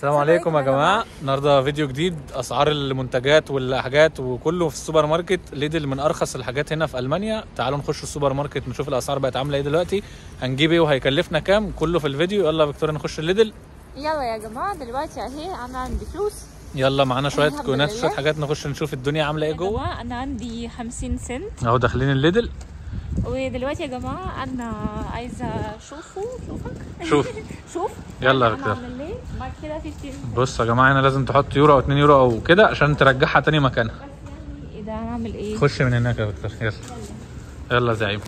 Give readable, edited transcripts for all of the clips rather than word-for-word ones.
السلام عليكم يا جماعه. النهارده فيديو جديد، اسعار المنتجات والحاجات وكله في السوبر ماركت. ليدل من ارخص الحاجات هنا في المانيا. تعالوا نخش السوبر ماركت نشوف الاسعار بقت عامله ايه دلوقتي، هنجيب ايه وهيكلفنا كام، كله في الفيديو. يلا فيكتوريا نخش الليدل. يلا يا جماعه دلوقتي اهي انا عندي فلوس. يلا معانا شويه كونات شويه حاجات، نخش نشوف الدنيا عامله ايه جوه. انا عندي 50 سنت اهو داخلين الليدل. ودلوقتي يا جماعه انا عايزه شوف شوف يلا يا فيكتوريا بعد كده 50. بص يا جماعه، هنا لازم تحط يورو او 2 يورو او كده عشان ترجعها تاني مكانها. ايه ده؟ هنعمل ايه؟ خش من هناك يا فيكتوريا. يلا يلا زعيم،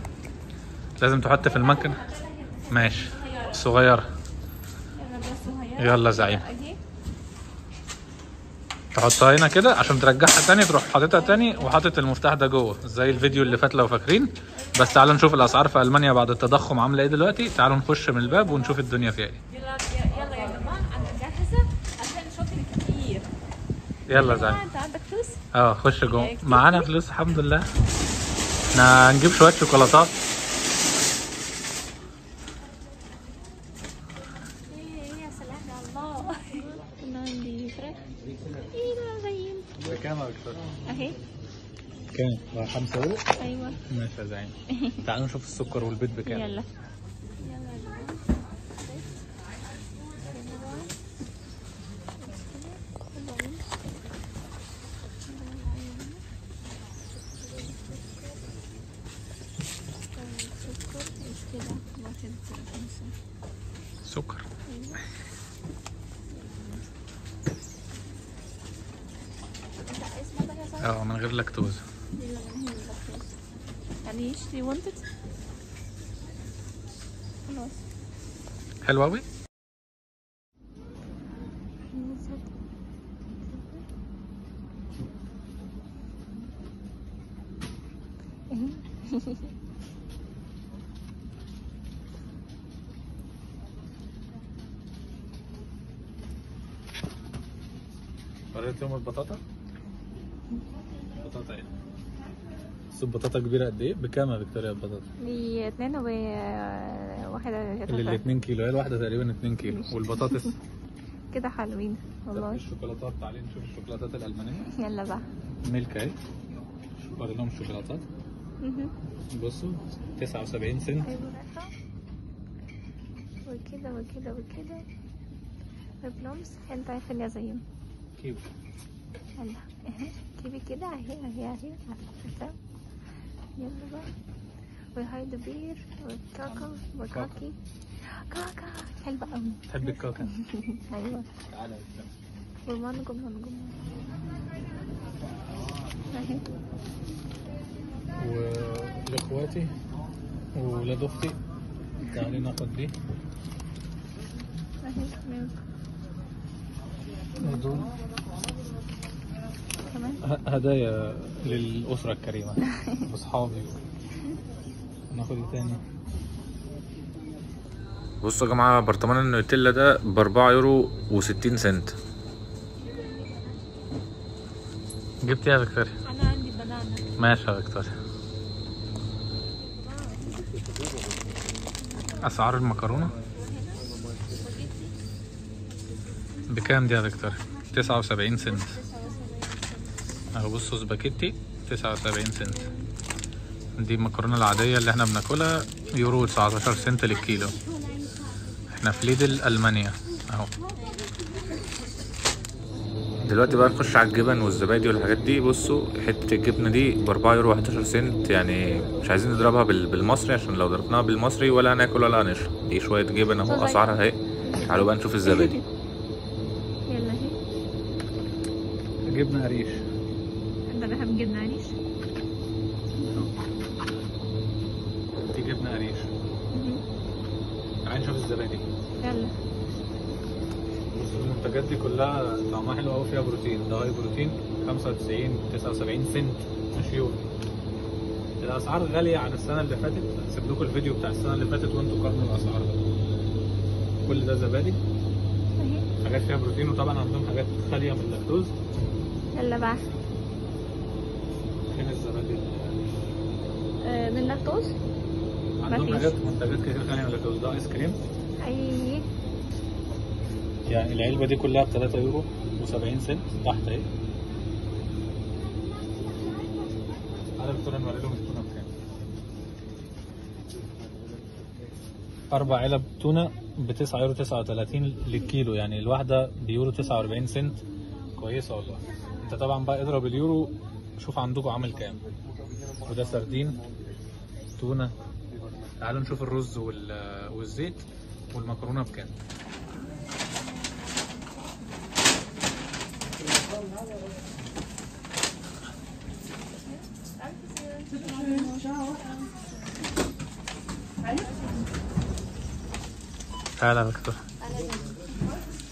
لازم تحط في المكنه. ماشي صغيره. يلا زعيم، تحطها هنا كده عشان ترجعها تاني، تروح حاططها تاني وحاطط المفتاح ده جوه زي الفيديو اللي فات لو فاكرين. بس تعالوا نشوف الاسعار في المانيا بعد التضخم عامله ايه دلوقتي. تعالوا نخش من الباب ونشوف الدنيا فيها ايه. يلا يا جماعه انا جاهزه عشان شوبينج كتير. يلا زعيم. انت عندك فلوس؟ خش جوه. معانا فلوس الحمد لله. احنا هنجيب شويه شوكولاتات. يا سلام يا الله. انا عندي فراخ. ايه ده زين؟ بكام يا فيكتوريا؟ اهي كام؟ 5 يورو؟ ايوه ماشي يا زعيم. تعالوا نشوف السكر والبيض بكام. يلا سكر من غير لاكتوز. يعني يشتري وانتد خلاص. حلو قوي. وريتهم البطاطا. بطاطا ايه؟ صوب بطاطا كبيرة قد ايه؟ بكام يا فيكتوريا البطاطا؟ دي 2 وواحدة. اللي 2 كيلو، هي الواحدة تقريبا 2 كيلو. والبطاطس كده حلوين والله. الشوكولاتات، تعالي نشوف الشوكولاتات الألمانية. يلا بقى. ميلك اهي، وري لهم الشوكولاتات. بصوا 79 سنت. وكده وكده وكده. بلومس انت عارفين يا زين. كيوي. يلا اهي كيوي كده اهي. يلا بقى. وهايد بير والكاكا وكاكي. كاكا حلوة قوي. تحب الكاكا؟ ايوه. تعالى. والمانجو اهي. ولاخواتي وولاد اختي، تعالي ناخد دي اهي. دول كمان هدايا للأسرة الكريمة واصحابي. ناخد ايه تاني؟ بصوا يا جماعة، برطمان النوتيلا ده ب4 يورو و60 سنت. جبت ايه يا فيكتوريا؟ انا عندي بنانا. ماشي يا فيكتوريا. اسعار المكرونة بكام دي يا فيكتوريا؟ 79 سنت. اهو بصوا سباكيتي 79 سنت. دي المكرونة العادية اللي احنا بناكلها يورو 19 سنت للكيلو. احنا في ليدل ألمانيا اهو. دلوقتي بقى نخش على الجبن والزبادي والحاجات دي. بصوا حتة الجبنة دي ب4 يورو 11 سنت. يعني مش عايزين نضربها بالمصري عشان لو ضربناها بالمصري ولا هناكل ولا هنشرب. دي شوية جبن اهو اسعارها اهي. تعالوا بقى نشوف الزبادي. يلا اهي. جبنة قريش. انت بحب جبنة قريش؟ دي جبنة قريش. تعالي نشوف الزبادي. يلا. بصوا المنتجات دي كلها طعمها حلو قوي، فيها بروتين. ده هاي بروتين 95 79 سنت مش يورو. الاسعار غاليه عن السنه اللي فاتت. هسيب لكم الفيديو بتاع السنه اللي فاتت وانتوا قارنوا الاسعار ده. كل ده زبادي اهي. حاجات فيها بروتين، وطبعا عندهم حاجات خاليه من اللاكتوز. يلا بقى. فين الزبادي؟ من اللاكتوز؟ عندهم حاجات منتجات كتير خاليه من اللاكتوز. ده ايس كريم. اي يعني العلبة دي كلها ب3 يورو و70 سنت تحت اهي. تعالى فيكتوريا نوري لهم التونة بكام. 4 علب تونة ب9 يورو 39 للكيلو، يعني الواحدة بيورو 49 سنت. كويسة والله. انت طبعا بقى اضرب اليورو شوف عندكم عامل كام. وده سردين تونة. تعالوا نشوف الرز والزيت والمكرونة بكام. تعالى يا فيكتوريا.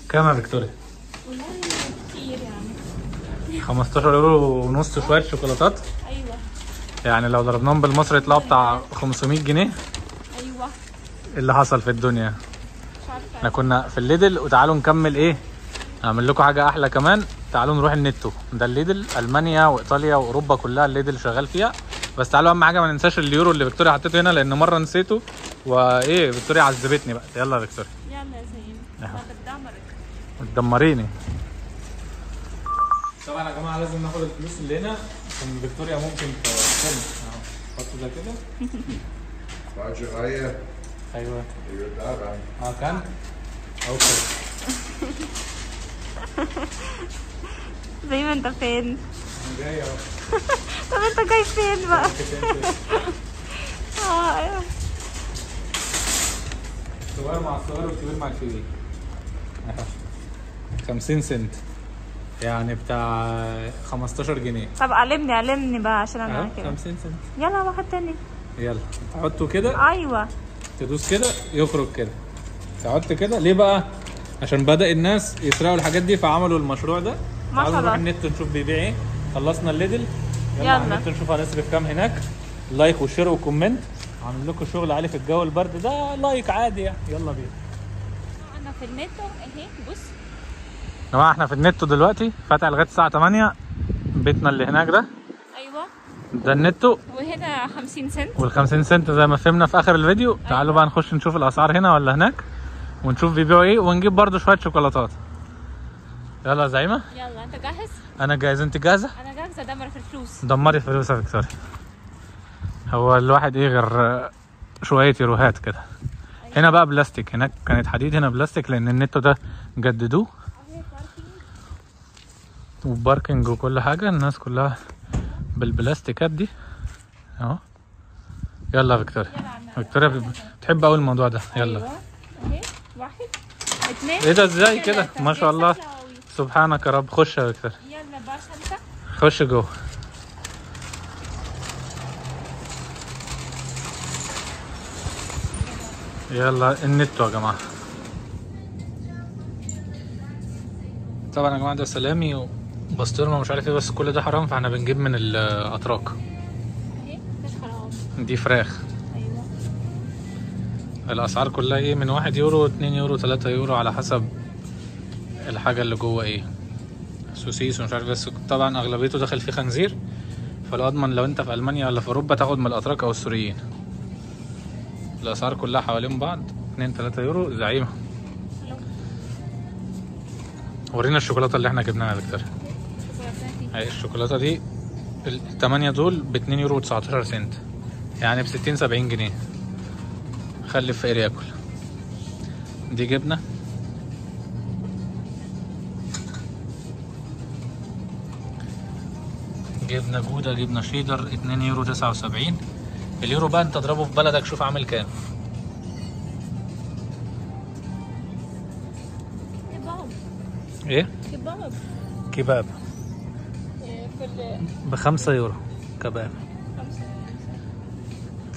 كام يا فيكتوريا؟ والله كتير يعني. 15 يورو ونص شوية شوكولاتات. ايوه. يعني لو ضربناهم بالمصري يطلعوا بتاع 500 جنيه. ايوه. اللي حصل في الدنيا. مش عارفه. احنا كنا في الليدل وتعالوا نكمل ايه؟ هعمل لكم حاجة أحلى كمان. تعالوا نروح النتو. ده الليدل، ألمانيا وإيطاليا وأوروبا كلها الليدل شغال فيها. بس تعالوا أهم حاجة ما ننساش اليورو اللي فيكتوريا حطيته هنا، لأن مرة نسيته وإيه فيكتوريا عذبتني بقى. يلا يا فيكتوريا. يلا يا زين. بتدمرك. بتدمريني. طبعا يا جماعة لازم ناخد الفلوس اللي هنا عشان فيكتوريا ممكن تستلم. أهو حطوا ده كده. Falsche Reihe. أيوه. Hier da rein. كان؟ أوكي. زي ما انت فين؟ أنا جاي أهو. طب انت جاي فين بقى؟ ايوه. الصغير مع الصغير والكبير مع الكبير. 50 سنت. يعني بتاع 15 جنيه. طب علمني بقى عشان انا كده. 50 سنت. يلا واحد تاني. يلا تحطه كده. ايوه. تدوس كده يخرج كده. تحط كده ليه بقى؟ عشان بدأ الناس يسرقوا الحاجات دي فعملوا المشروع ده. ما شاء تعالوا نروح الله. النت نشوف بيبيع ايه. خلصنا الليدل. يلا. على النت نشوف هنصرف كام هناك. لايك وشير وكومنت. عامل لكم شغل عالي في الجو البرد ده. لايك عادي يعني. يلا بينا. انا في النت اهي. بص يا جماعه احنا في النتو دلوقتي فاتح لغايه الساعه 8. بيتنا اللي هناك ده. ايوه. ده النتو. وهنا 50 سنت. وال50 سنت زي ما فهمنا في اخر الفيديو. تعالوا بقى نخش نشوف الاسعار هنا ولا هناك ونشوف بيبيعوا ايه ونجيب برضو شويه شوكولاتات. يلا يا زعيمه. يلا انت جاهز؟ انا جاهز. انت جاهزه؟ انا جاهزه. دمر في الفلوس. دمري فلوس يا فيكتوريا. هو الواحد ايه غير شويه يوروهات كده. هنا بقى بلاستيك. هناك كانت حديد هنا بلاستيك لان النتو ده جددوه. وباركنج وكل حاجه. الناس كلها بالبلاستيكات دي اهو. يلا يا فيكتوريا. فيكتوريا بتحب قوي الموضوع ده. يلا. ايوه اهي. 1 2. ايه ده ازاي كده؟ ما شاء الله. سبحانك يا رب. خش يا فيكتوريا. يلا بقى 5. خش جوه. يلا النتو يا جماعه. طبعا يا جماعه ده سلامي وبسطرمه ومش عارف ايه، بس كل ده حرام فاحنا بنجيب من الاتراك. اهي مش حرام. دي فراخ. ايوه. الاسعار كلها ايه من 1 يورو 2 يورو 3 يورو على حسب الحاجه اللي جوه ايه. سوسيس ومش عارف، بس طبعا اغلبيته داخل فيه خنزير. فلو اضمن لو انت في المانيا ولا في اوروبا تاخد من الاتراك او السوريين. الاسعار كلها حوالين بعض 2 3 يورو. زعيمه. ورينا الشوكولاته اللي احنا جبناها يا فيكتوريا. اهي الشوكولاته دي ال8 دول ب2 يورو و19 سنت، يعني ب60 70 جنيه. خلي الفقير ياكل. دي جبنه. جبنه جوده جبنه شيدر 2 يورو 79. اليورو بقى انت اضربه في بلدك شوف عامل كام. كباب. ايه؟ كباب. كباب كل ب5 يورو كباب. 5.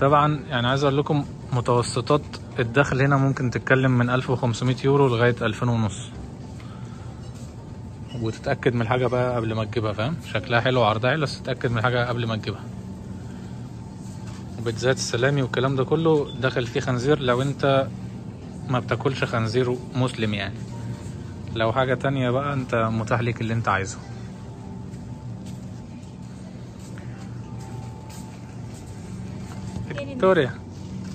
طبعا يعني عايز اقول لكم متوسطات الدخل هنا ممكن تتكلم من 1500 يورو لغايه 2000 ونص. وتتاكد من الحاجه بقى قبل ما تجيبها. فاهم؟ شكلها حلو وعرضها حلو بس تتاكد من الحاجه قبل ما تجيبها. وبيتزات السلامي والكلام ده كله داخل فيه خنزير لو انت ما بتاكلش خنزير مسلم يعني. لو حاجه تانية بقى انت متاح ليك اللي انت عايزه. فيكتوريا.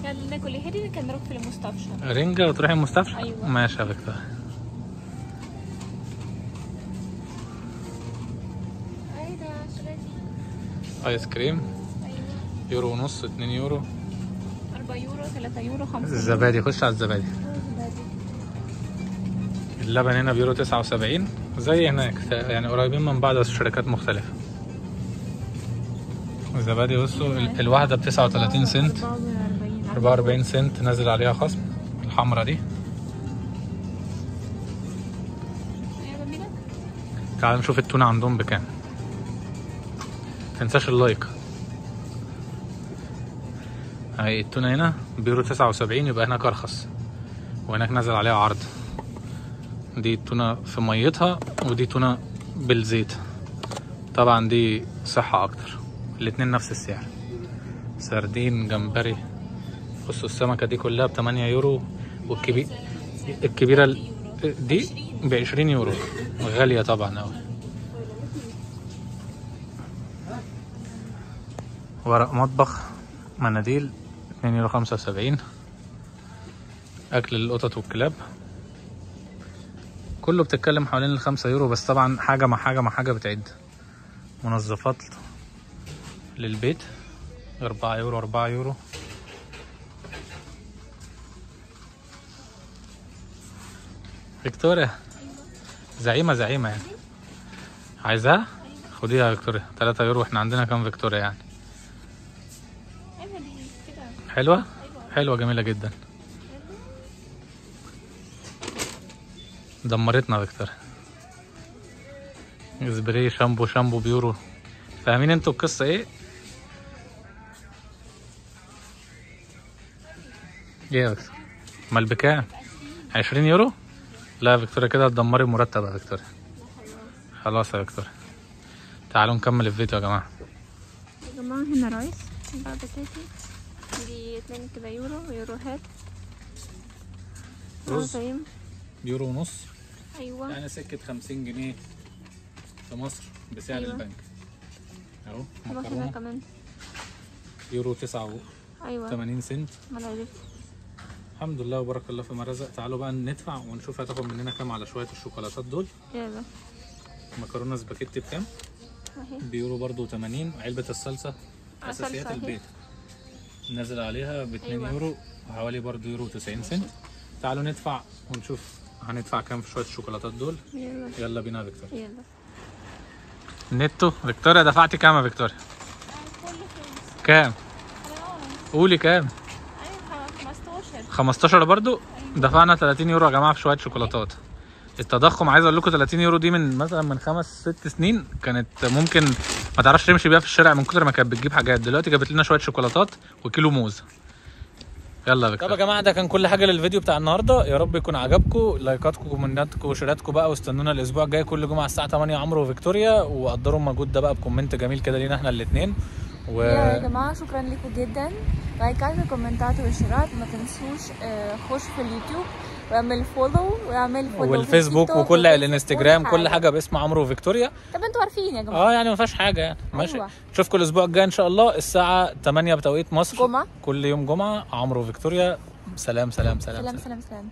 يلا ناكل. هدي كان نروح في المستشفى. رنجة وتروحي المستشفى؟ أيوة. ماشي يا فيكتوريا. ايس كريم ايوه. يورو ونص، 2 يورو. 4 يورو، 3 يورو، 5 يورو. الزبادي، خش على الزبادي. اللبن هنا بيورو 79 زي هناك يعني، قريبين من بعض بس شركات مختلفة. الزبادي بصوا الواحدة ب 39 سنت، 44 سنت نازل عليها خصم. الحمرا دي. تعال نشوف التونة عندهم بكام. متنساش اللايك. اهي التونة هنا بيورو 79، يبقى هناك ارخص وهناك نازل عليها عرض. دي تونة في ميتها ودي تونة بالزيت، طبعا دي صحة اكتر. الاتنين نفس السعر. سردين، جمبري. بصوا السمكة دي كلها ب 8 يورو، الكبيرة دي ب 20 يورو. غالية طبعا اوي. ورق مطبخ، مناديل، 2 يورو 75. اكل للقطط والكلاب كله بتتكلم حوالين ال5 يورو، بس طبعا حاجة مع حاجة مع حاجة بتعد. منظفات للبيت 4 يورو، 4 يورو. فيكتوريا زعيمة زعيمة يعني. عايزاها؟ خديها يا فيكتوريا. 3 يورو. احنا عندنا كام فيكتوريا يعني؟ حلوة؟ حلوة جميلة جدا. دمرتنا فيكتوريا. سبراي، شامبو بيورو. فاهمين انتوا القصة ايه؟ ايه يا فيكتوريا؟ امال بكام؟ 20 يورو؟ لا يا فيكتوريا كده هتدمري المرتب يا فيكتوريا. خلاص يا فيكتوريا. تعالوا نكمل الفيديو يا جماعة. يا جماعة هنا رايس بقى بتاتي دي 2 كده يوروهات. رز يورو ونص. ايوه يعني سكة 50 جنيه في مصر بسعر أيوة. البنك. اهو هنا مكرونة كمان. يورو 89 ايوه سنت. ملابس. الحمد لله وبارك الله فيما رزق. تعالوا بقى ندفع ونشوف هتاخد مننا كام على شوية الشوكولاتات دول. يلا. مكرونة سباكيتي بكام؟ اهي بيورو برضو 80. علبة الصلصة أساسيات صلصة البيت نازل عليها ب 2 أيوة. يورو، حوالي برضو يورو 90 سنت. تعالوا ندفع ونشوف هندفع كام في شوية الشوكولاتات دول. يلا بينا يا فيكتوريا. يلا. نتو فيكتوريا دفعتي كام يا فيكتوريا؟ كام؟ قولي كام؟ 15 برضو. دفعنا 30 يورو يا جماعه في شويه شوكولاتات. التضخم عايز اقول لكم 30 يورو دي من مثلا من 5-6 سنين كانت ممكن ما تعرفش تمشي بيها في الشارع من كتر ما كانت بتجيب حاجات. دلوقتي جابت لنا شويه شوكولاتات وكيلو موز. يلا يا فيكتوريا. طب يا جماعه ده كان كل حاجه للفيديو بتاع النهارده. يا رب يكون عجبكم. لايكاتكم وكومنتاتكم وشيراتكم بقى، واستنونا الاسبوع الجاي كل جمعه الساعه 8 عمرو وفيكتوريا. وقدروا المجهود ده بقى بكومنت جميل كده لينا احنا الاثنين. يا جماعة شكرا لكم جدا. لايكات وكومنتات واشتراك. ما تنسوش خش في اليوتيوب واعمل فولو والفيسبوك وكل الانستجرام كل حاجه باسم عمرو وفيكتوريا. طب انتوا عارفين يا جماعه. يعني ما فيهاش حاجه يعني. ماشي. أيوة. نشوفكم الاسبوع الجاي ان شاء الله الساعه 8 بتوقيت مصر جمعة. كل يوم جمعه. عمرو وفيكتوريا. سلام سلام سلام, سلام.